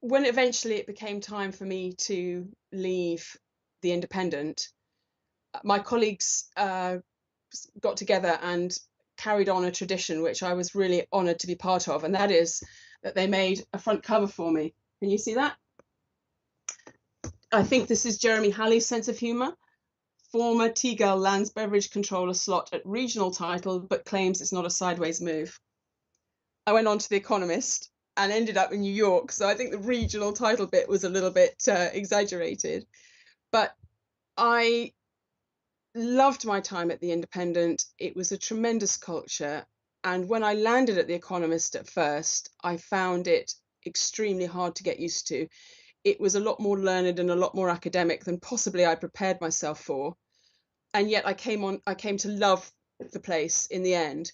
when eventually it became time for me to leave the Independent, my colleagues got together and carried on a tradition which I was really honoured to be part of, and that is that they made a front cover for me. Can you see that? I think this is Jeremy Halley's sense of humour. Former Teagull lands beverage controller slot at regional title, but claims it's not a sideways move. I went on to The Economist and ended up in New York, so I think the regional title bit was a little bit exaggerated. But I loved my time at The Independent. It was a tremendous culture. And when I landed at The Economist at first, I found it extremely hard to get used to. It was a lot more learned and a lot more academic than possibly I prepared myself for. And yet I came to love the place in the end.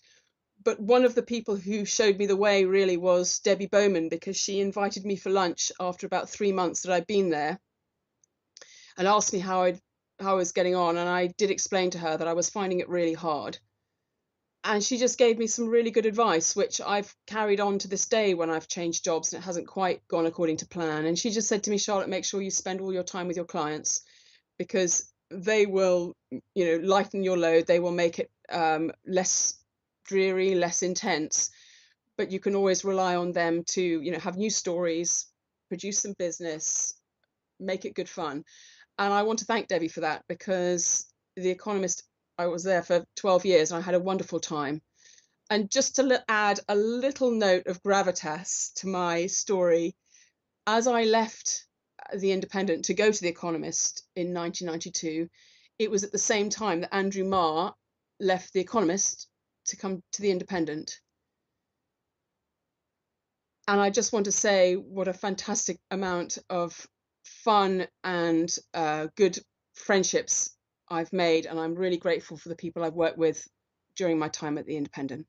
But one of the people who showed me the way really was Debbie Bowman, because she invited me for lunch after about 3 months that I'd been there and asked me how I was getting on. And I did explain to her that I was finding it really hard. And she just gave me some really good advice, which I've carried on to this day when I've changed jobs and it hasn't quite gone according to plan. And she just said to me, Charlotte, make sure you spend all your time with your clients, because they will, lighten your load. They will make it less dreary, less intense, but you can always rely on them to, have new stories, produce some business, make it good fun. And I want to thank Debbie for that, because The Economist, I was there for 12 years and I had a wonderful time. And just to add a little note of gravitas to my story, as I left The Independent to go to The Economist in 1992, it was at the same time that Andrew Marr left The Economist to come to The Independent. And I just want to say what a fantastic amount of fun and good friendships I've made, and I'm really grateful for the people I've worked with during my time at The Independent.